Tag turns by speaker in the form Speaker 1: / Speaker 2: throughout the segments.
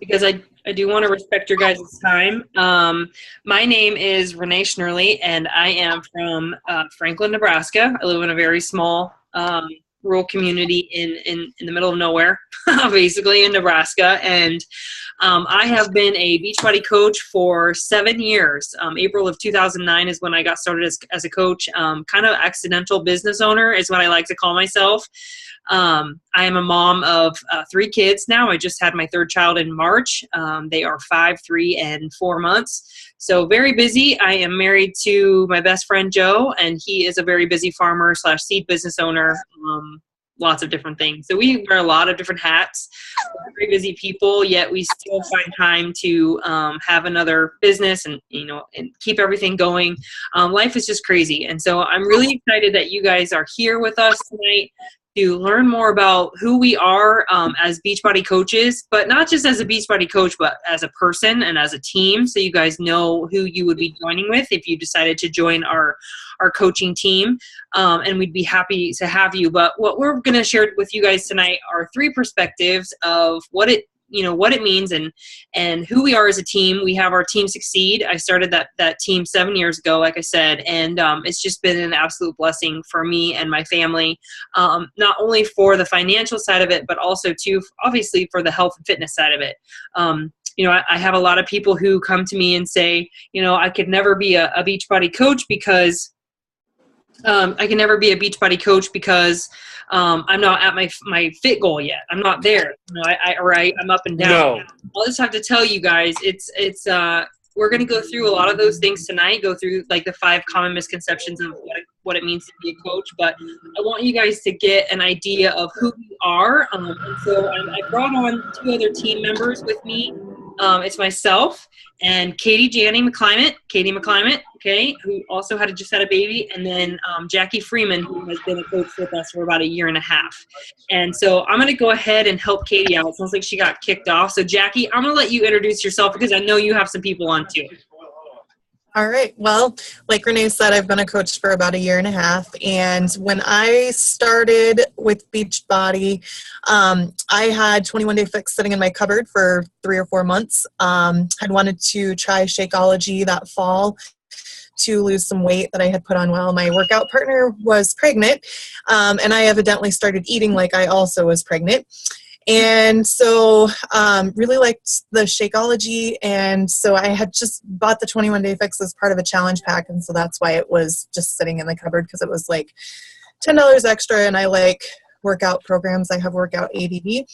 Speaker 1: because I do want to respect your guys' time. My name is Renee Schnurley, and I am from Franklin, Nebraska. I live in a very small rural community in the middle of nowhere, basically in Nebraska. And I have been a Beachbody coach for 7 years. April of 2009 is when I got started as a coach. Kind of accidental business owner is what I like to call myself. I am a mom of 3 kids now. I just had my 3rd child in March. They are 5, 3, and 4 months. So very busy. I am married to my best friend, Joe, and he is a very busy farmer / seed business owner. Lots of different things. So we wear a lot of different hats. We're very busy people, yet we still find time to have another business and keep everything going. Life is just crazy. And so I'm really excited that you guys are here with us tonight to learn more about who we are as Beachbody coaches, but not just as a Beachbody coach, but as a person and as a team. So you guys know who you would be joining with if you decided to join our coaching team. And we'd be happy to have you. But what we're going to share with you guys tonight are 3 perspectives of what it means and who we are as a team. We have our Team Succeed. I started that team 7 years ago, like I said, and it's just been an absolute blessing for me and my family, not only for the financial side of it, but also too, obviously, for the health and fitness side of it. I have a lot of people who come to me and say, I could never be a Beachbody coach because I'm not at my fit goal yet. I'm not there. I'm up and down.
Speaker 2: No.
Speaker 1: I'll just have to tell you guys, we're going to go through a lot of those things tonight, go through like the 5 common misconceptions of what it means to be a coach. But I want you guys to get an idea of who you are. And so I brought on 2 other team members with me. It's myself and Katie McClimate, okay, who also just had a baby, and then Jackie Freeman, who has been a coach with us for about 1.5 years. And so I'm going to go ahead and help Katie out. It sounds like she got kicked off. So Jackie, I'm going to let you introduce yourself because I know you have some people on too.
Speaker 3: All right. Well, like Renee said, I've been a coach for about 1.5 years. And when I started with Beachbody, I had 21 Day Fix sitting in my cupboard for 3 or 4 months. I'd wanted to try Shakeology that fall to lose some weight that I had put on while my workout partner was pregnant. And I evidently started eating like I also was pregnant. And so really liked the Shakeology, and so I had just bought the 21 Day Fix as part of a challenge pack, and so that's why it was just sitting in the cupboard, because it was like $10 extra, and I like workout programs. I have workout ADD.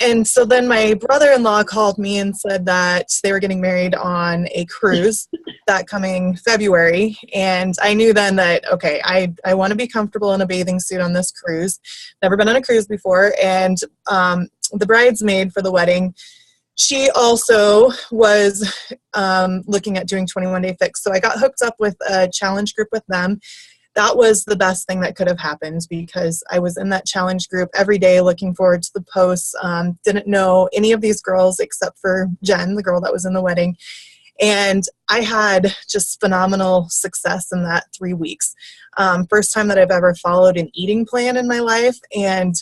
Speaker 3: And so then my brother-in-law called me and said that they were getting married on a cruise that coming February. And I knew then that, okay, I want to be comfortable in a bathing suit on this cruise. Never been on a cruise before. And the bridesmaid for the wedding, she also was looking at doing 21 Day Fix. So I got hooked up with a challenge group with them. That was the best thing that could have happened, because I was in that challenge group every day looking forward to the posts. Didn't know any of these girls except for Jen, the girl that was in the wedding. And I had just phenomenal success in that 3 weeks. First time that I've ever followed an eating plan in my life. And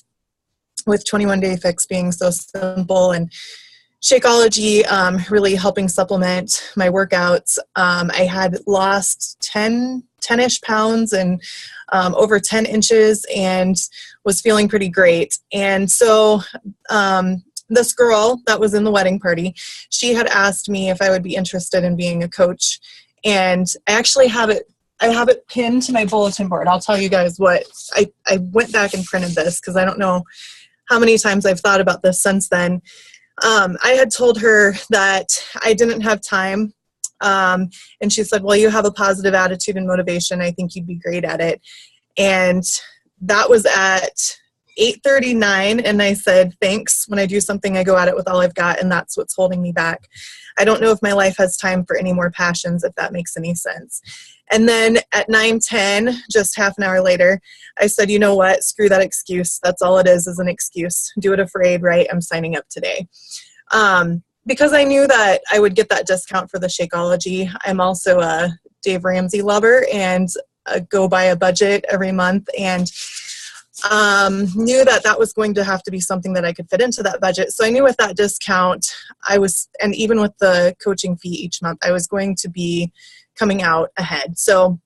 Speaker 3: with 21 Day Fix being so simple and Shakeology really helping supplement my workouts, I had lost 10-ish pounds and over 10 inches and was feeling pretty great. And so this girl that was in the wedding party, she had asked me if I would be interested in being a coach. And I actually have it pinned to my bulletin board. I'll tell you guys what, I went back and printed this because I don't know how many times I've thought about this since then. I had told her that I didn't have time. And she said, well, you have a positive attitude and motivation. I think you'd be great at it. And that was at 8:39. And I said, thanks. When I do something, I go at it with all I've got. And that's what's holding me back. I don't know if my life has time for any more passions, if that makes any sense. And then at 9:10, just half an hour later, I said, you know what? Screw that excuse. That's all it is an excuse. Do it afraid, right? I'm signing up today. Because I knew that I would get that discount for the Shakeology. I'm also a Dave Ramsey lover and go by a budget every month. And knew that that was going to have to be something that I could fit into that budget. So I knew with that discount, and even with the coaching fee each month, I was going to be coming out ahead. So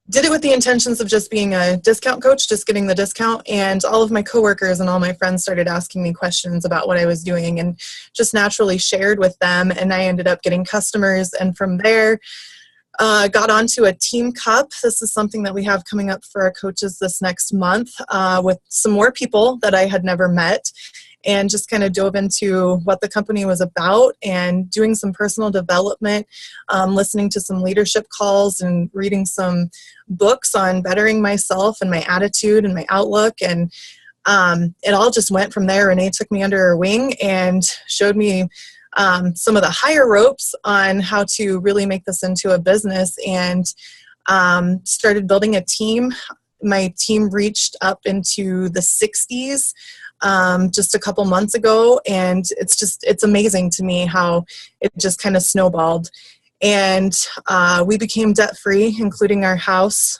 Speaker 3: did it with the intentions of just being a discount coach, just getting the discount. And all of my coworkers and all my friends started asking me questions about what I was doing, and just naturally shared with them. And I ended up getting customers. And from there, got onto a team cup. This is something that we have coming up for our coaches this next month, with some more people that I had never met, and just kind of dove into what the company was about and doing some personal development, listening to some leadership calls and reading some books on bettering myself and my attitude and my outlook. And it all just went from there. Renee took me under her wing and showed me some of the higher ropes on how to really make this into a business, and started building a team. My team reached up into the 60s just a couple months ago, and it's amazing to me how it just kind of snowballed. And we became debt-free, including our house,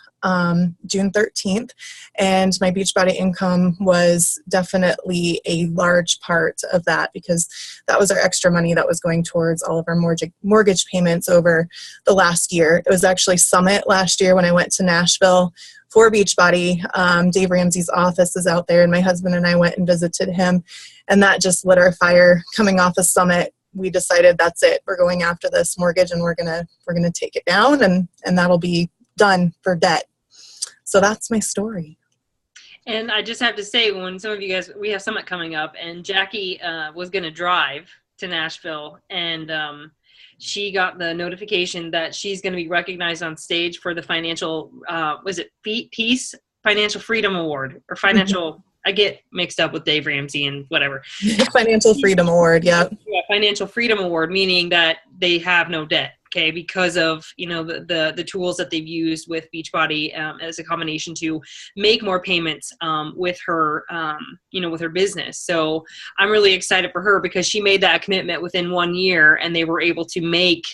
Speaker 3: June 13th, and my Beachbody income was definitely a large part of that, because that was our extra money that was going towards all of our mortgage payments over the last year. It was actually Summit last year when I went to Nashville for Beachbody. Dave Ramsey's office is out there, and my husband and I went and visited him, and that just lit our fire. Coming off of Summit, we decided that's it. We're going after this mortgage, and we're gonna take it down, and that'll be done for debt. So that's my story.
Speaker 1: And I just have to say, when some of you guys, we have Summit coming up, and Jackie was going to drive to Nashville, and she got the notification that she's going to be recognized on stage for the financial, was it Peace Financial Freedom Award or financial, I get mixed up with Dave Ramsey and whatever.
Speaker 3: Financial Freedom Award, yeah.
Speaker 1: Yeah, Financial Freedom Award, meaning that they have no debt. Okay, because of the tools that they've used with Beachbody as a combination to make more payments with her with her business. So I'm really excited for her, because she made that commitment within 1 year, and they were able to make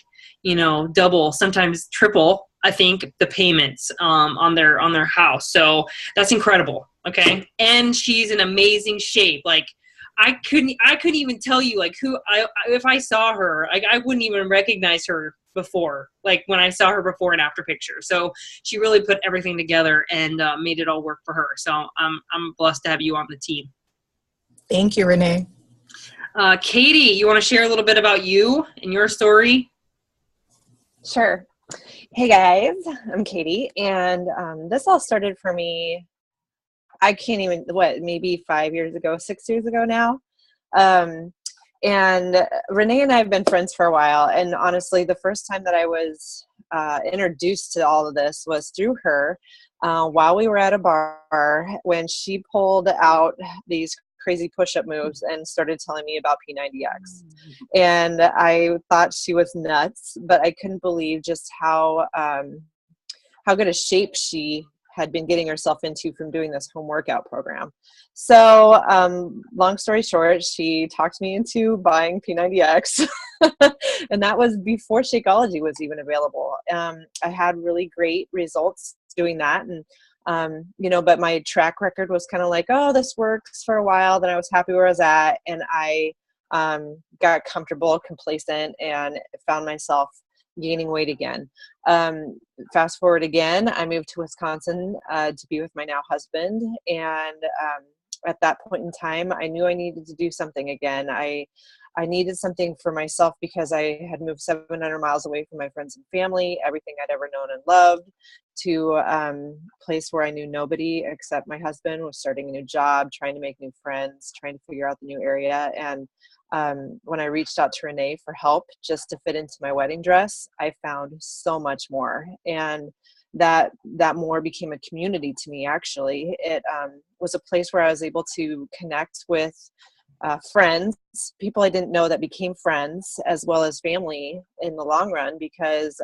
Speaker 1: double, sometimes triple, I think, the payments on their house. So that's incredible. Okay, and she's in amazing shape. Like, I couldn't even tell you like who if I saw her, like I wouldn't even recognize her before, like when I saw her before and after picture. So she really put everything together and made it all work for her. So I'm blessed to have you on the team.
Speaker 3: Thank you, Renee.
Speaker 1: Katie, you want to share a little bit about you and your story?
Speaker 2: Sure. Hey guys, I'm Katie, and this all started for me, I can't even, maybe 5 years ago, 6 years ago now. And Renee and I have been friends for a while. And honestly, the first time that I was introduced to all of this was through her while we were at a bar, when she pulled out these crazy push-up moves and started telling me about P90X. And I thought she was nuts, but I couldn't believe just how good a shape she had been getting herself into from doing this home workout program. So long story short, she talked me into buying P90X. And that was before Shakeology was even available. I had really great results doing that. And, but my track record was kind of like, oh, this works for a while. Then I was happy where I was at. And I got comfortable, complacent, and found myself gaining weight again. Fast forward again, I moved to Wisconsin to be with my now husband. And at that point in time, I knew I needed to do something again. I needed something for myself, because I had moved 700 miles away from my friends and family, everything I'd ever known and loved, to a place where I knew nobody except my husband, was starting a new job, trying to make new friends, trying to figure out the new area. And when I reached out to Renee for help just to fit into my wedding dress, I found so much more. And that more became a community to me, actually. It was a place where I was able to connect with friends, people I didn't know that became friends, as well as family in the long run, because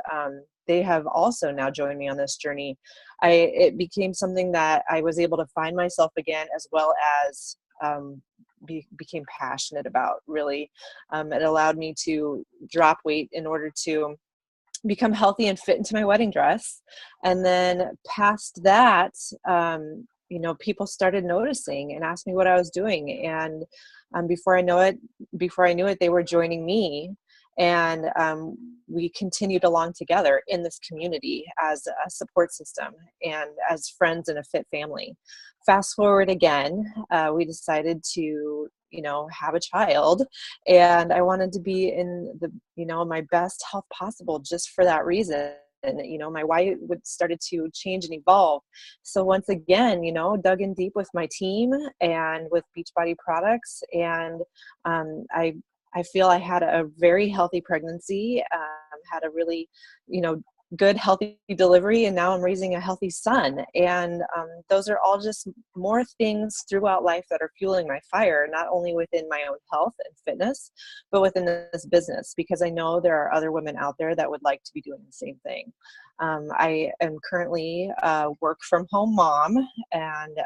Speaker 2: they have also now joined me on this journey. It became something that I was able to find myself again, as well as became passionate about, really. It allowed me to drop weight in order to become healthy and fit into my wedding dress. And then past that, people started noticing and asked me what I was doing. And before I knew it, they were joining me. And we continued along together in this community as a support system and as friends in a fit family. Fast forward again, we decided to, have a child, and I wanted to be in my best health possible just for that reason. And, my why started to change and evolve. So once again, dug in deep with my team and with Beachbody products. And I feel I had a very healthy pregnancy, had a really, good, healthy delivery. And now I'm raising a healthy son. And those are all just more things throughout life that are fueling my fire, not only within my own health and fitness, but within this business, because I know there are other women out there that would like to be doing the same thing. I am currently a work from home mom, and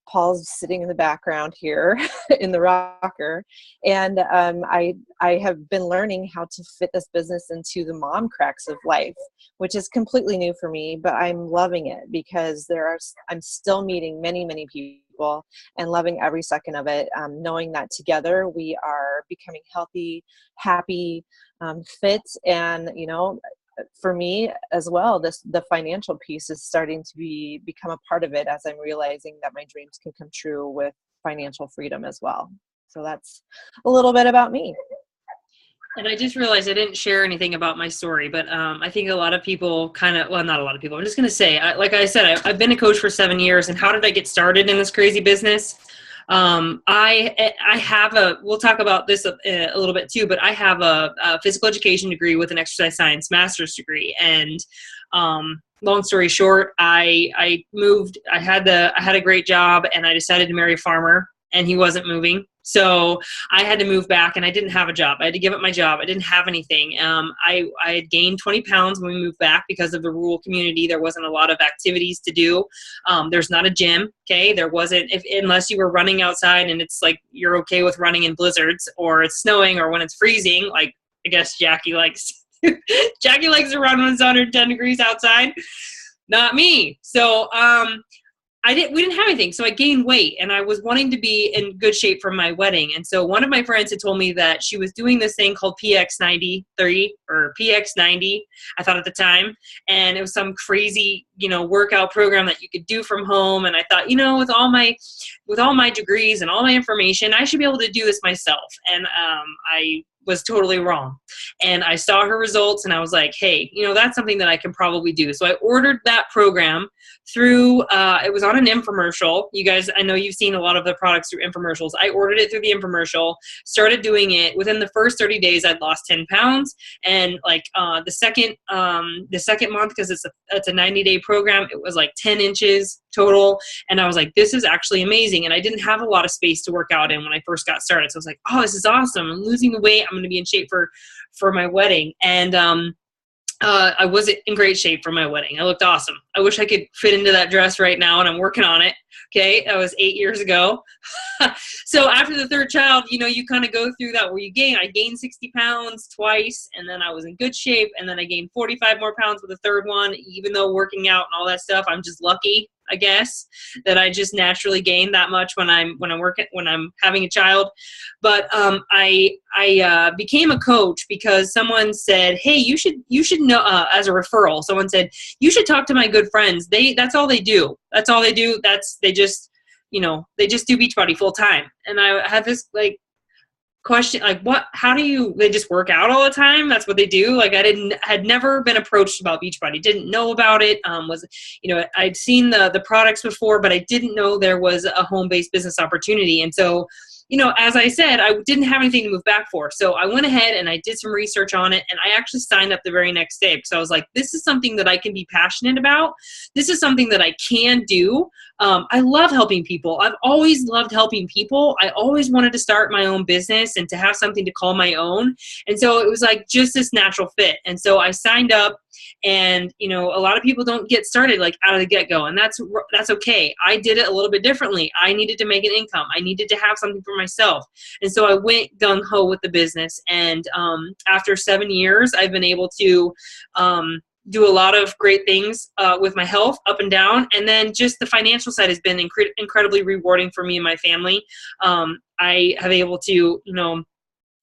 Speaker 2: Paul's sitting in the background here in the rocker. And I have been learning how to fit this business into the mom cracks of life, which is completely new for me, but I'm loving it because I'm still meeting many, many people and loving every second of it. Knowing that together we are becoming healthy, happy, fit, and, for me as well, the financial piece is starting to become a part of it, as I'm realizing that my dreams can come true with financial freedom as well. So that's a little bit about me.
Speaker 1: And I just realized I didn't share anything about my story, but I think a lot of people not a lot of people. I'm just going to say, like I said, I've been a coach for 7 years. And how did I get started in this crazy business? I have we'll talk about this a little bit too, but I have a physical education degree with an exercise science master's degree. And, long story short, I had a great job, and I decided to marry a farmer, and he wasn't moving. So I had to move back, and I didn't have a job. I had to give up my job. I didn't have anything. I had gained 20 pounds when we moved back because of the rural community. There wasn't a lot of activities to do. There's not a gym. Okay. There wasn't, unless you were running outside and it's like, you're okay with running in blizzards or it's snowing or when it's freezing. Like, I guess Jackie likes to run when it's 110 degrees outside. Not me. So, we didn't have anything. So I gained weight, and I was wanting to be in good shape for my wedding. And so one of my friends had told me that she was doing this thing called PX93 or PX90, I thought at the time. And it was some crazy, workout program that you could do from home. And I thought, with all my degrees and all my information, I should be able to do this myself. And I was totally wrong. And I saw her results, and I was like, hey, that's something that I can probably do. So I ordered that program through, it was on an infomercial. You guys, I know you've seen a lot of the products through infomercials. I ordered it through the infomercial, started doing it. Within the first 30 days, I'd lost 10 pounds. And like the second month, because it's a 90-day program, it was like 10 inches total. And I was like, this is actually amazing. And I didn't have a lot of space to work out in when I first got started. So I was like, oh, this is awesome. I'm losing the weight. I'm going to be in shape for my wedding. And I was in great shape for my wedding. I looked awesome. I wish I could fit into that dress right now, and I'm working on it. Okay. That was 8 years ago. So after the third child, you kind of go through that where I gained 60 pounds twice, and then I was in good shape. And then I gained 45 more pounds with the third one, even though working out and all that stuff, I'm just lucky, I guess, that I just naturally gain that much when I'm having a child. But I became a coach because someone said, hey, you should know, as a referral, someone said, you should talk to my good friends. That's all they do. They just do Beachbody full time. And I had this question, they just work out all the time? That's what they do? Had never been approached about Beachbody, didn't know about it. I'd seen the products before, but I didn't know there was a home-based business opportunity. And so, as I said, I didn't have anything to move back for. So I went ahead and I did some research on it, and I actually signed up the very next day because I was like, this is something that I can be passionate about. This is something that I can do. I love helping people. I've always loved helping people. I always wanted to start my own business and to have something to call my own. And so it was like just this natural fit. And so I signed up, and, you know, a lot of people don't get started like out of the get-go, and that's okay. I did it a little bit differently. I needed to make an income. I needed to have something for myself. And so I went gung-ho with the business. And after 7 years, I've been able to do a lot of great things with my health up and down. And then just the financial side has been incredibly rewarding for me and my family. I have able to, you know,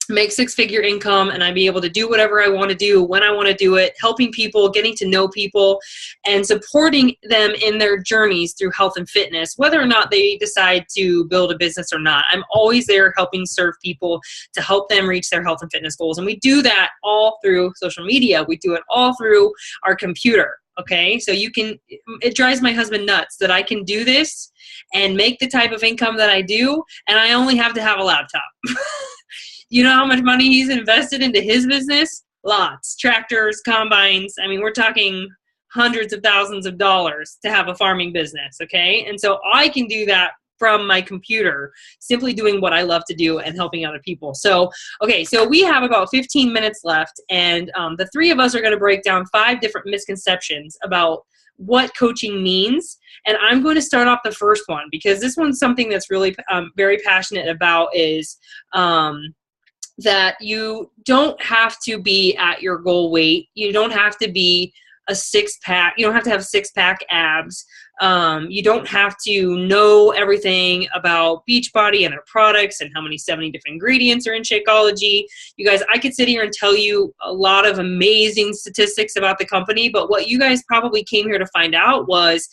Speaker 1: make six-figure income, and I'd be able to do whatever I want to do when I want to do it, helping people, getting to know people, and supporting them in their journeys through health and fitness, whether or not they decide to build a business or not. I'm always there helping serve people to help them reach their health and fitness goals. And we do that all through social media. We do it all through our computer. Okay, so it drives my husband nuts that I can do this and make the type of income that I do, and I only have to have a laptop. You know how much money he's invested into his business? Lots. Tractors, combines. I mean, we're talking hundreds of thousands of dollars to have a farming business, okay? And so I can do that from my computer, simply doing what I love to do and helping other people. So, okay, so we have about 15 minutes left, and the three of us are going to break down 5 different misconceptions about what coaching means. And I'm going to start off the first one, because this one's something that's really very passionate about, is that you don't have to be at your goal weight. You don't have to be a six-pack. You don't have to have six-pack abs. You don't have to know everything about Beachbody and their products and how many 70 different ingredients are in Shakeology. You guys, I could sit here and tell you a lot of amazing statistics about the company, but what you guys probably came here to find out was,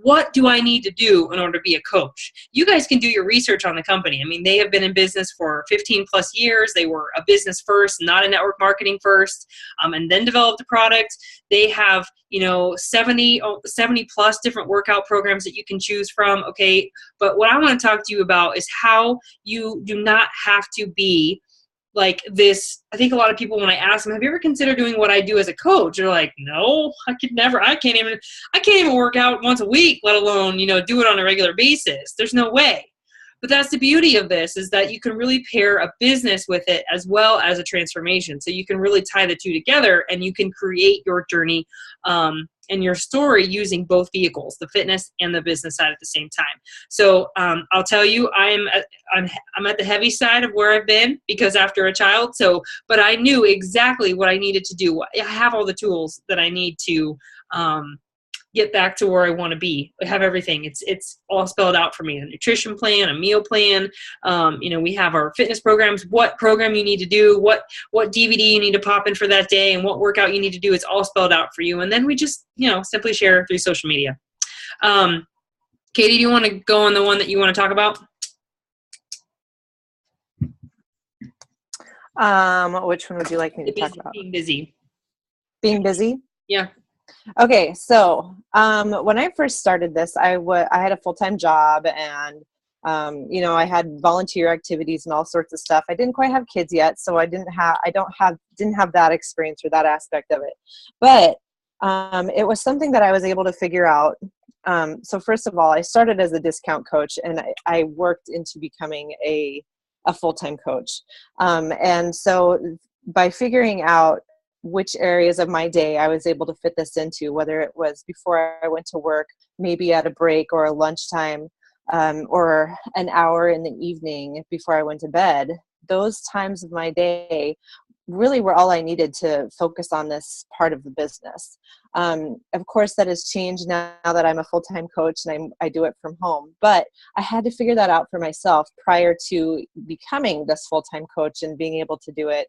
Speaker 1: what do I need to do in order to be a coach? You guys can do your research on the company. I mean, they have been in business for 15 plus years. They were a business first, not a network marketing first, and then developed a product. They have, 70 plus different workout programs that you can choose from. Okay. But what I want to talk to you about is how you do not have to be like this. I think a lot of people, when I ask them, have you ever considered doing what I do as a coach? They're like, no, I can't even work out once a week, let alone, do it on a regular basis. There's no way. But that's the beauty of this, is that you can really pair a business with it as well as a transformation. So you can really tie the two together, and you can create your journey and your story using both vehicles, the fitness and the business side at the same time. So I'll tell you, I'm at the heavy side of where I've been, because after a child. But I knew exactly what I needed to do. I have all the tools that I need to get back to where I want to be. I have everything. It's all spelled out for me. A nutrition plan, a meal plan. We have our fitness programs, what program you need to do, what DVD you need to pop in for that day, and what workout you need to do. It's all spelled out for you. And then we just, simply share through social media. Katie, do you want to go on the one that you want to talk about?
Speaker 2: Which one would you like me to talk about?
Speaker 1: Being busy.
Speaker 2: Being busy?
Speaker 1: Yeah.
Speaker 2: Okay, so when I first started this, I had a full-time job, and I had volunteer activities and all sorts of stuff. I didn't quite have kids yet, so I didn't have that experience or that aspect of it. But it was something that I was able to figure out. So first of all, I started as a discount coach, and I worked into becoming a full-time coach. And so by figuring out which areas of my day I was able to fit this into, whether it was before I went to work, maybe at a break or a lunchtime, or an hour in the evening before I went to bed, those times of my day really were all I needed to focus on this part of the business. Of course, that has changed now that I'm a full-time coach and I do it from home, but I had to figure that out for myself prior to becoming this full-time coach and being able to do it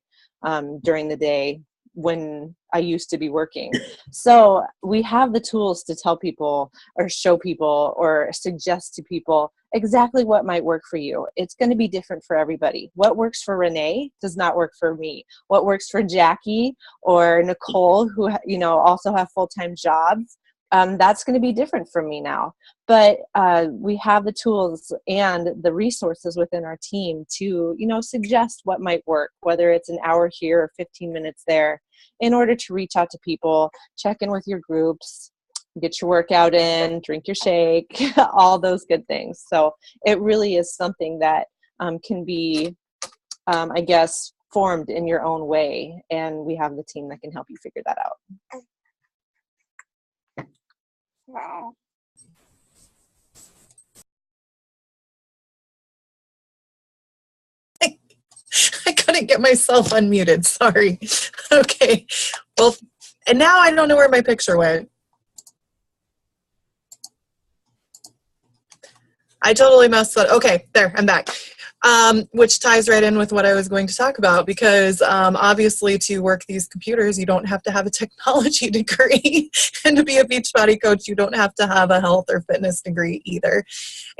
Speaker 2: during the day when I used to be working. So we have the tools to tell people or show people or suggest to people exactly what might work for you. It's going to be different for everybody. What works for Renee does not work for me. What works for Jackie or Nicole, who also have full-time jobs, that's going to be different from me now. But we have the tools and the resources within our team to, suggest what might work, whether it's an hour here or 15 minutes there, in order to reach out to people, check in with your groups, get your workout in, drink your shake, all those good things. So it really is something that can be, I guess, formed in your own way. And we have the team that can help you figure that out.
Speaker 4: Wow.
Speaker 3: I couldn't get myself unmuted. Sorry. Okay. Well, and now I don't know where my picture went. I totally messed up. Okay, there, I'm back. Which ties right in with what I was going to talk about, because obviously to work these computers, you don't have to have a technology degree. And to be a Beachbody coach, you don't have to have a health or fitness degree either.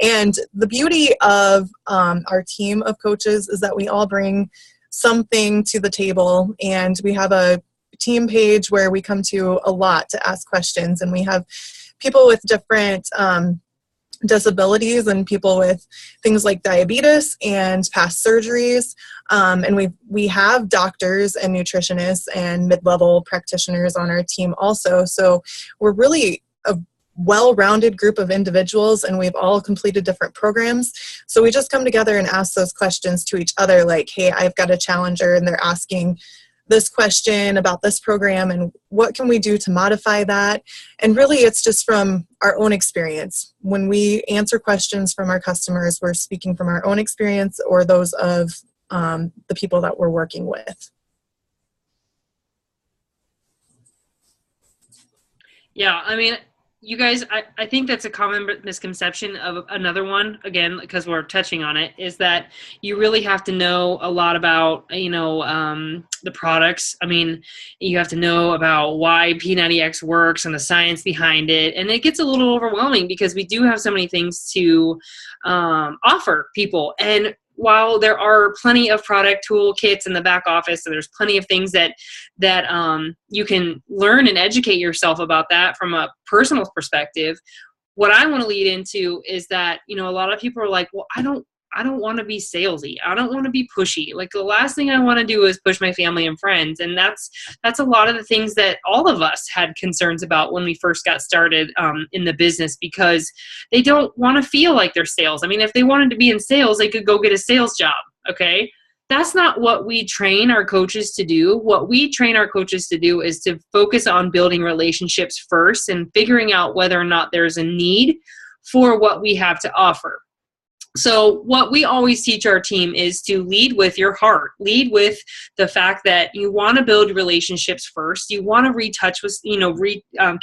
Speaker 3: And the beauty of our team of coaches is that we all bring something to the table, and we have a team page where we come to a lot to ask questions, and we have people with different disabilities and people with things like diabetes and past surgeries, and we have doctors and nutritionists and mid-level practitioners on our team also. So we're really a well-rounded group of individuals, and we've all completed different programs. So we just come together and ask those questions to each other, like, hey, I've got a challenger and they're asking this question about this program, and what can we do to modify that? And really it's just from our own experience. When we answer questions from our customers, we're speaking from our own experience or those of the people that we're working with.
Speaker 1: Yeah, I mean, you guys, I think that's a common misconception of another one, again, because we're touching on it, is that you really have to know a lot about, the products. I mean, you have to know about why P90X works and the science behind it. And it gets a little overwhelming because we do have so many things to offer people. And while there are plenty of product toolkits in the back office, and there's plenty of things that you can learn and educate yourself about that from a personal perspective, what I want to lead into is that, a lot of people are like, well, I don't want to be salesy. I don't want to be pushy. Like, the last thing I want to do is push my family and friends. And that's a lot of the things that all of us had concerns about when we first got started in the business, because they don't want to feel like they're sales. I mean, if they wanted to be in sales, they could go get a sales job. Okay. That's not what we train our coaches to do. What we train our coaches to do is to focus on building relationships first and figuring out whether or not there's a need for what we have to offer. So what we always teach our team is to lead with your heart. Lead with the fact that you want to build relationships first. You want to retouch with,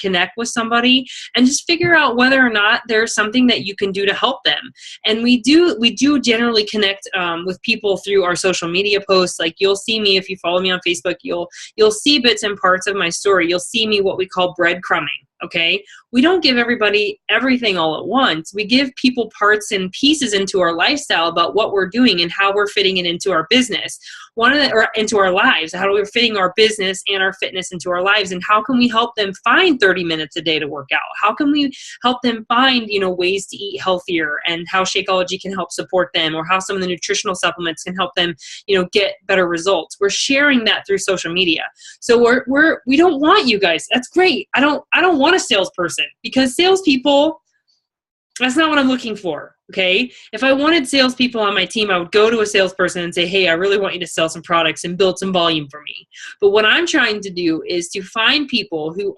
Speaker 1: connect with somebody and just figure out whether or not there's something that you can do to help them. And we do generally connect with people through our social media posts. Like, you'll see me, if you follow me on Facebook, you'll see bits and parts of my story. You'll see me what we call breadcrumbing. Okay, we don't give everybody everything all at once. We give people parts and pieces into our lifestyle about what we're doing and how we're fitting it into our business, or into our lives, how we're fitting our business and our fitness into our lives, and how can we help them find 30 minutes a day to work out? How can we help them find, ways to eat healthier, and how Shakeology can help support them, or how some of the nutritional supplements can help them, get better results. We're sharing that through social media. So we don't want you guys. That's great. I don't want a salesperson, because salespeople, that's not what I'm looking for. Okay. If I wanted salespeople on my team, I would go to a salesperson and say, hey, I really want you to sell some products and build some volume for me. But what I'm trying to do is to find people who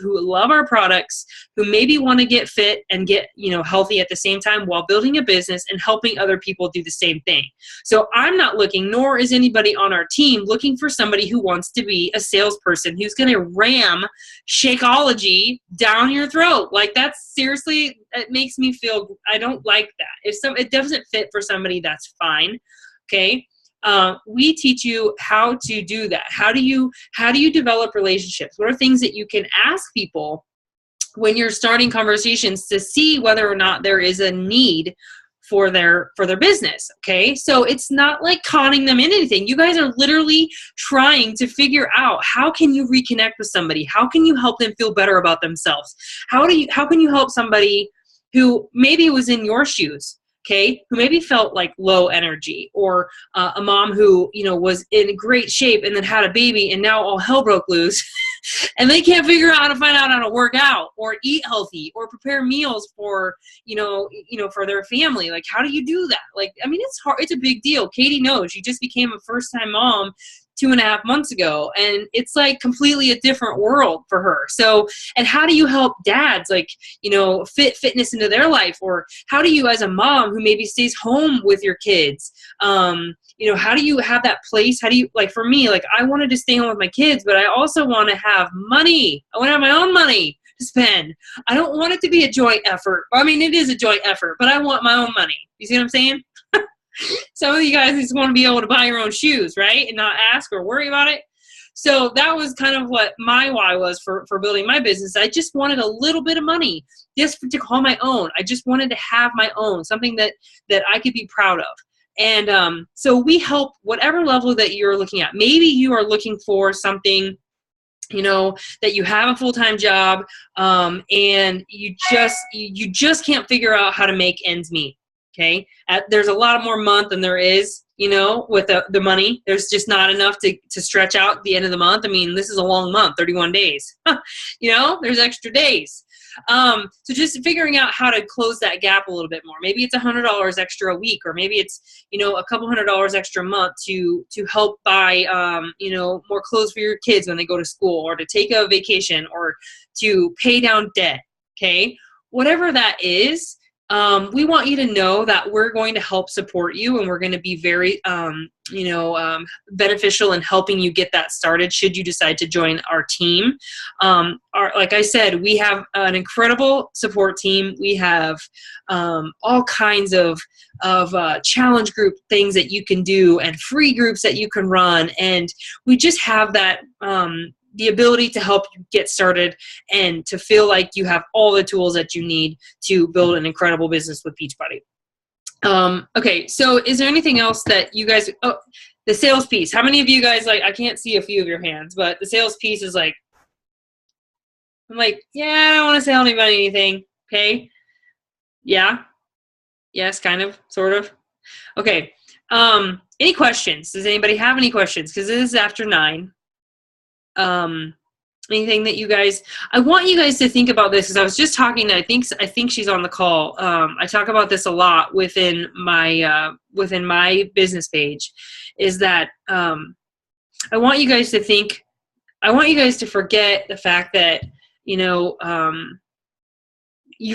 Speaker 1: love our products, who maybe want to get fit and get, healthy at the same time while building a business and helping other people do the same thing. So I'm not looking, nor is anybody on our team looking for somebody who wants to be a salesperson who's going to ram Shakeology down your throat. Like, that's seriously, it makes me feel, I don't like that. If it doesn't fit for somebody, that's fine. Okay. We teach you how to do that. How do you develop relationships? What are things that you can ask people when you're starting conversations to see whether or not there is a need for their business? Okay. So it's not like conning them in anything. You guys are literally trying to figure out, how can you reconnect with somebody? How can you help them feel better about themselves? How can you help somebody who maybe was in your shoes, okay, who maybe felt like low energy, or a mom who, was in great shape and then had a baby and now all hell broke loose and they can't figure out how to find out how to work out or eat healthy or prepare meals for, for their family. Like, how do you do that? Like, I mean, it's hard. It's a big deal. Katie knows. She just became a first-time mom 2.5 months ago, and it's like completely a different world for her. So, and how do you help dads, like, fit fitness into their life? Or how do you, as a mom who maybe stays home with your kids, how do you have that place? How do you, like, for me, like, I wanted to stay home with my kids, but I also want to have money. I want to have my own money to spend. I don't want it to be a joint effort. I mean, it is a joint effort, but I want my own money. You see what I'm saying? Some of you guys just want to be able to buy your own shoes, right? And not ask or worry about it. So that was kind of what my why was for building my business. I just wanted a little bit of money just to call my own. I just wanted to have my own, something that I could be proud of. And so we help whatever level that you're looking at. Maybe you are looking for something, that you have a full-time job, and you just can't figure out how to make ends meet. Okay. There's a lot more month than there is, with the money. There's just not enough to stretch out the end of the month. I mean, this is a long month, 31 days, there's extra days. So just figuring out how to close that gap a little bit more. Maybe it's $100 extra a week, or maybe it's, a couple $100 extra a month to help buy, more clothes for your kids when they go to school, or to take a vacation, or to pay down debt. Okay. Whatever that is, we want you to know that we're going to help support you, and we're going to be very, beneficial in helping you get that started should you decide to join our team. Like I said, we have an incredible support team. We have all kinds of challenge group things that you can do, and free groups that you can run. And we just have that the ability to help you get started and to feel like you have all the tools that you need to build an incredible business with Beachbody. Okay, so is there anything else that you guys, the sales piece, how many of you guys, like, I can't see a few of your hands, but the sales piece is like, I'm like, yeah, I don't want to sell anybody anything. Okay. Yeah. Yes, kind of, sort of. Okay. Any questions? Does anybody have any questions? Because it is after 9. Anything that you guys, I want you guys to think about this, because I was just talking to, I think she's on the call. I talk about this a lot within my business page, is that, I want you guys to think, I want you guys to forget the fact that, you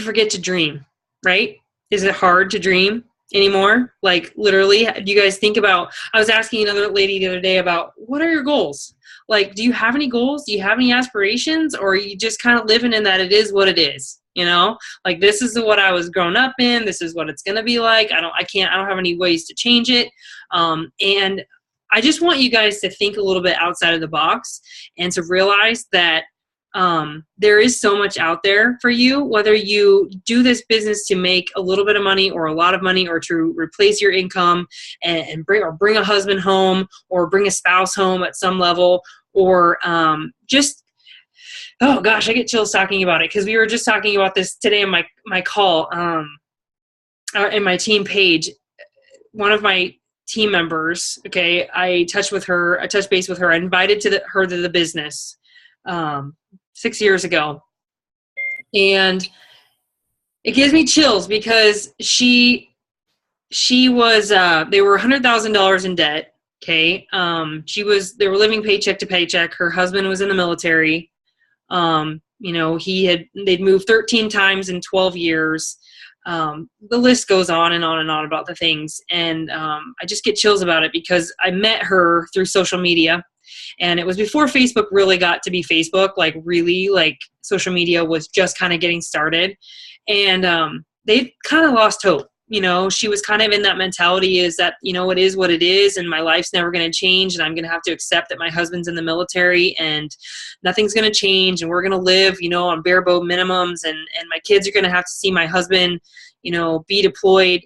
Speaker 1: forget to dream, right? Is it hard to dream anymore? Like, literally, do you guys think about, I was asking another lady the other day about, what are your goals? Like, do you have any goals? Do you have any aspirations? Or are you just kind of living in that it is what it is? Like, this is what I was grown up in. This is what it's going to be like. I don't have any ways to change it. And I just want you guys to think a little bit outside of the box, and to realize that there is so much out there for you, whether you do this business to make a little bit of money or a lot of money, or to replace your income and bring a husband home, or bring a spouse home at some level, or just, oh gosh, I get chills talking about it, because we were just talking about this today in my call in my team page. One of my team members, okay, I touched base with her. I invited her to the business 6 years ago, and it gives me chills, because she was they were $100,000 in debt. Okay. They were living paycheck to paycheck. Her husband was in the military. They'd moved 13 times in 12 years. The list goes on and on and on about the things. And I just get chills about it, because I met her through social media, and it was before Facebook really got to be Facebook. Like, really, like, social media was just kind of getting started, and they kind of lost hope. She was kind of in that mentality, is that, it is what it is, and my life's never going to change, and I'm going to have to accept that my husband's in the military, and nothing's going to change, and we're going to live, on bare bone minimums, and my kids are going to have to see my husband, be deployed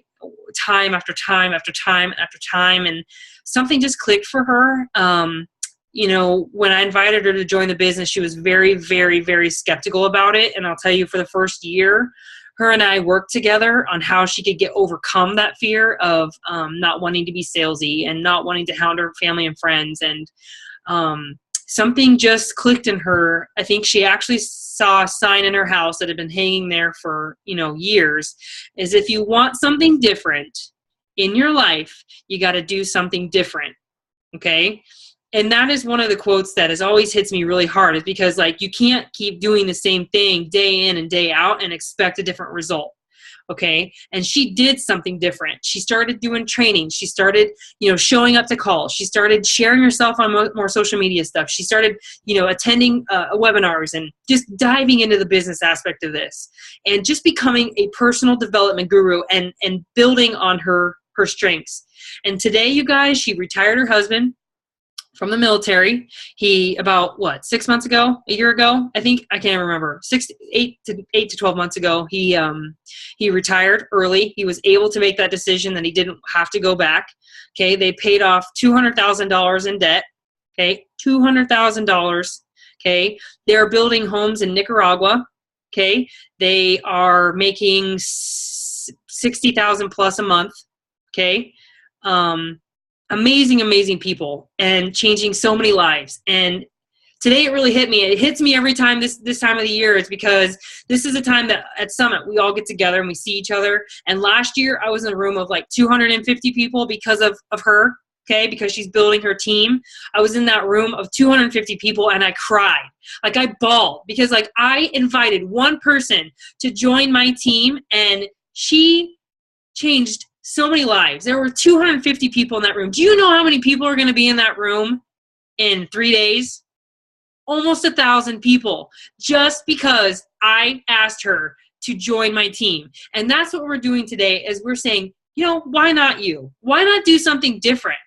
Speaker 1: time after time after time after time. And something just clicked for her. When I invited her to join the business, she was very, very, very skeptical about it. And I'll tell you, for the first year, her and I worked together on how she could overcome that fear of not wanting to be salesy and not wanting to hound her family and friends. And something just clicked in her. I think she actually saw a sign in her house that had been hanging there for, years, is if you want something different in your life, you got to do something different. Okay. And that is one of the quotes that has always hits me really hard, is because you can't keep doing the same thing day in and day out and expect a different result. Okay. And she did something different. She started doing training. She started, showing up to calls. She started sharing herself on more social media stuff. She started, attending webinars and just diving into the business aspect of this and just becoming a personal development guru and building on her strengths. And today, you guys, she retired her husband from the military. He, about 6 months ago, a year ago, I think, I can't remember, 8 to 12 months ago, he retired early. He was able to make that decision that he didn't have to go back. Okay. They paid off $200,000 in debt. Okay. $200,000. Okay. They're building homes in Nicaragua. Okay. They are making $60,000 plus a month. Okay. Amazing people and changing so many lives. And today it really hit me. It hits me every time this time of the year. It's because this is a time that at Summit we all get together and we see each other. And last year I was in a room of 250 people because of her. Okay, because she's building her team. I was in that room of 250 people and I cried. I bawled because I invited one person to join my team and she changed so many lives. There were 250 people in that room. Do you know how many people are going to be in that room in 3 days? Almost 1,000 people, just because I asked her to join my team. And that's what we're doing today, is we're saying, why not you? Why not do something different?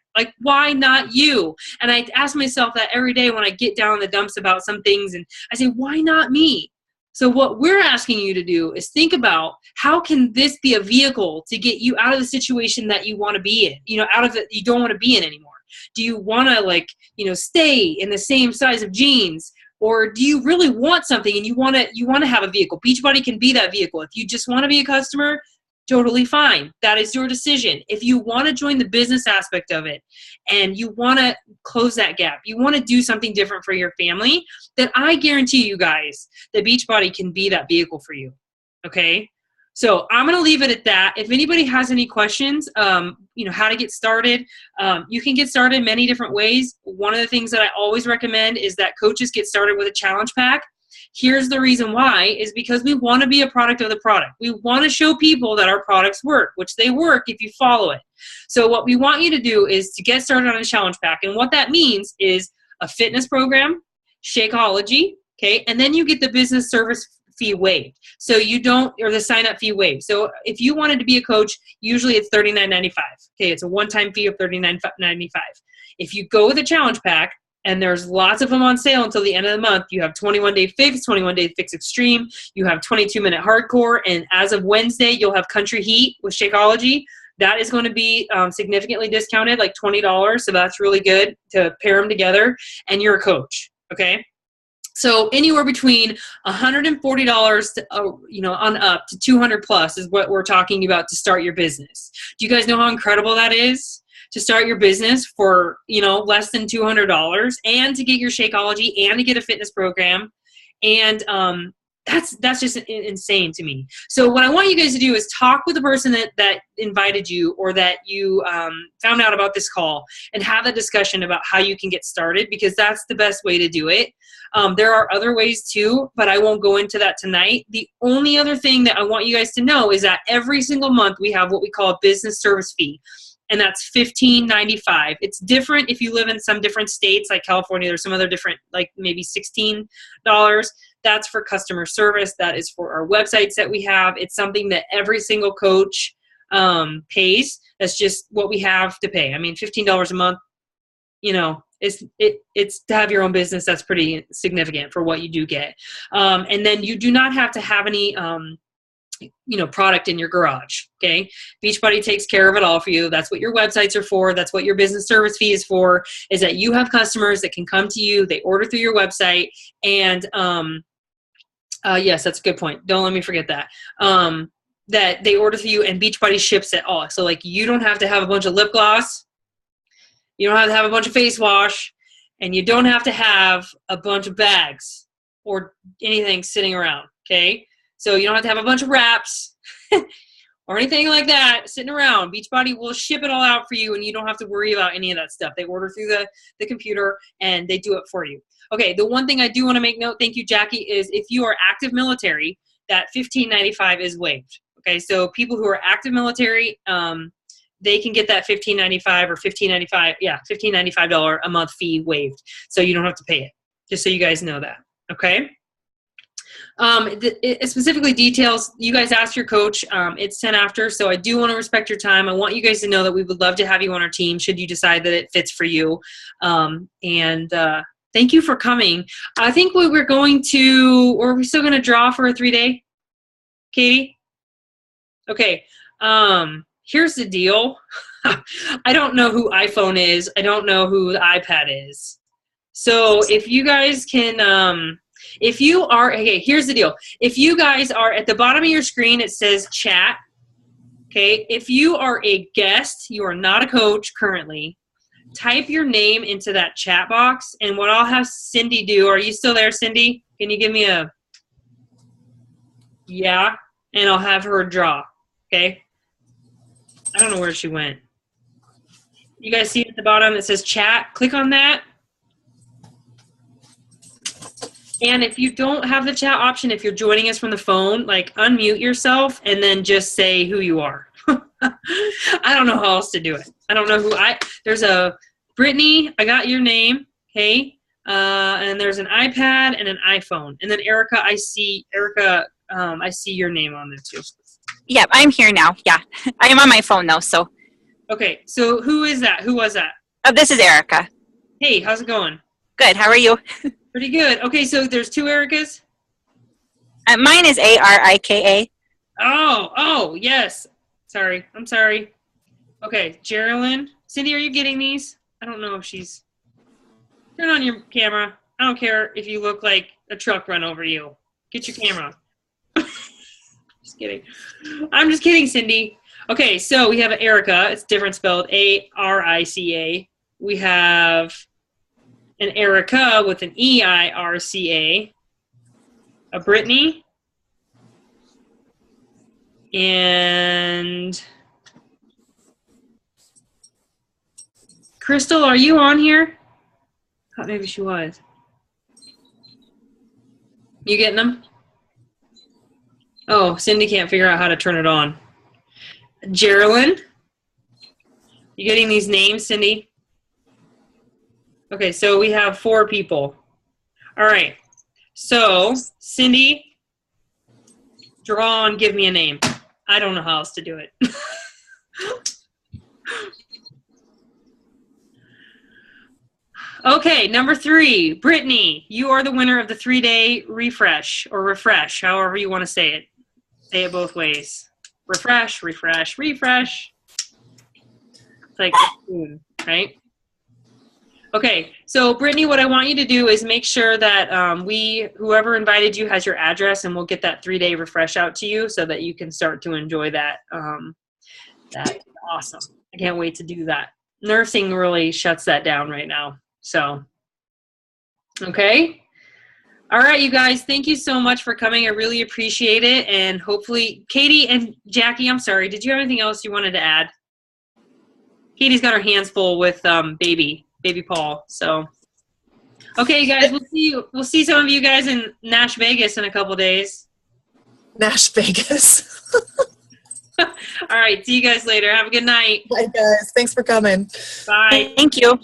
Speaker 1: Why not you? And I ask myself that every day when I get down in the dumps about some things, and I say, why not me? So what we're asking you to do is think about, how can this be a vehicle to get you out of the situation that you want to be in, out of it you don't want to be in anymore? Do you want to stay in the same size of jeans, or do you really want something and you want to have a vehicle? Beachbody can be that vehicle. If you just want to be a customer, totally fine. That is your decision. If you want to join the business aspect of it and you want to close that gap, you want to do something different for your family, then I guarantee you guys that Beachbody can be that vehicle for you. Okay. So I'm going to leave it at that. If anybody has any questions, how to get started, you can get started many different ways. One of the things that I always recommend is that coaches get started with a challenge pack. Here's the reason why, is because we want to be a product of the product. We want to show people that our products work, which they work if you follow it. So what we want you to do is to get started on a challenge pack. And what that means is a fitness program, Shakeology, okay, and then you get the business service fee waived. So you don't, or the sign up fee waived. So if you wanted to be a coach, usually it's $39.95. Okay, it's a one-time fee of $39.95. If you go with a challenge pack, and there's lots of them on sale until the end of the month. You have 21-day fix, 21-day fix extreme. You have 22-minute hardcore. And as of Wednesday, you'll have country heat with Shakeology. That is going to be significantly discounted, like $20. So that's really good to pair them together. And you're a coach, okay? So anywhere between $140 to, on up to 200 plus is what we're talking about to start your business. Do you guys know how incredible that is? To start your business for, less than $200 and to get your Shakeology and to get a fitness program. And that's just insane to me. So what I want you guys to do is talk with the person that invited you or that you found out about this call and have a discussion about how you can get started, because that's the best way to do it. There are other ways too, but I won't go into that tonight. The only other thing that I want you guys to know is that every single month we have what we call a business service fee. And that's $15.95. It's different if you live in some different states like California. There's some other different, like maybe $16. That's for customer service. That is for our websites that we have. It's something that every single coach pays. That's just what we have to pay. I mean, $15 a month, it's to have your own business. That's pretty significant for what you do get. And then you do not have to have any product in your garage. Okay. Beachbody takes care of it all for you. That's what your websites are for. That's what your business service fee is for, is that you have customers that can come to you. They order through your website. And, yes, that's a good point. Don't let me forget that. That they order through you and Beachbody ships it all. So you don't have to have a bunch of lip gloss. You don't have to have a bunch of face wash. And you don't have to have a bunch of bags or anything sitting around, okay? So you don't have to have a bunch of wraps or anything like that sitting around. Beachbody will ship it all out for you, and you don't have to worry about any of that stuff. They order through the computer, and they do it for you. Okay, the one thing I do want to make note, thank you, Jackie, is if you are active military, that $15.95 is waived. Okay, so people who are active military, they can get that $15.95 or $15.95 a month fee waived. So you don't have to pay it, just so you guys know that, okay? It specifically details, you guys ask your coach, it's 10 after, so I do want to respect your time. I want you guys to know that we would love to have you on our team should you decide that it fits for you. Thank you for coming. I think we're going to, or are we still going to draw for a 3-day? Katie? Okay. Here's the deal. I don't know who iPhone is. I don't know who the iPad is. So if you guys can, if you are, okay, here's the deal. If you guys are at the bottom of your screen, it says chat. Okay. If you are a guest, you are not a coach currently, type your name into that chat box. And what I'll have Cindy do, are you still there, Cindy? Can you give me a, yeah? And I'll have her draw. Okay. I don't know where she went. You guys see at the bottom it says chat? Click on that. And if you don't have the chat option, if you're joining us from the phone, like unmute yourself and then just say who you are. I don't know how else to do it. I don't know there's a Brittany, I got your name, okay? And there's an iPad and an iPhone. And then Erica, I see your name on there too.
Speaker 5: Yep, I'm here now. Yeah, I am on my phone though. So.
Speaker 1: Okay, so who is that? Who was that?
Speaker 5: Oh, this is Erica.
Speaker 1: Hey, how's it going?
Speaker 5: Good. How are you?
Speaker 1: Pretty good. Okay, so there's 2 Ericas?
Speaker 5: Mine is Arika.
Speaker 1: Oh, yes. Sorry. I'm sorry. Okay, Geraldine. Cindy, are you getting these? I don't know if she's... Turn on your camera. I don't care if you look like a truck run over you. Get your camera. Just kidding. I'm just kidding, Cindy. Okay, so we have an Erica. It's different spelled, A-R-I-C-A. We have an Erica with an E-I-R-C-A. A Brittany. And Crystal, are you on here? Oh, maybe she was. You getting them? Oh, Cindy can't figure out how to turn it on. Geraldine? You getting these names, Cindy? Okay, so we have 4 people. All right. So, Cindy, draw and give me a name. I don't know how else to do it. Okay, number 3, Brittany, you are the winner of the 3-day refresh, or refresh, however you want to say it. Say it both ways. Refresh, refresh, refresh. It's like a spoon, right? Okay, so Brittany, what I want you to do is make sure that whoever invited you has your address, and we'll get that 3-day refresh out to you so that you can start to enjoy that. That's awesome. I can't wait to do that. Nursing really shuts that down right now. So, okay. All right, you guys, thank you so much for coming. I really appreciate it. And hopefully, Katie and Jackie, I'm sorry, did you have anything else you wanted to add? Katie's got her hands full with baby Paul. So, okay, you guys, we'll see some of you guys in Nash Vegas in a couple days.
Speaker 3: Nash Vegas.
Speaker 1: All right, see you guys later. Have a good night.
Speaker 3: Bye, guys. Thanks for coming.
Speaker 1: Bye.
Speaker 5: Thank you.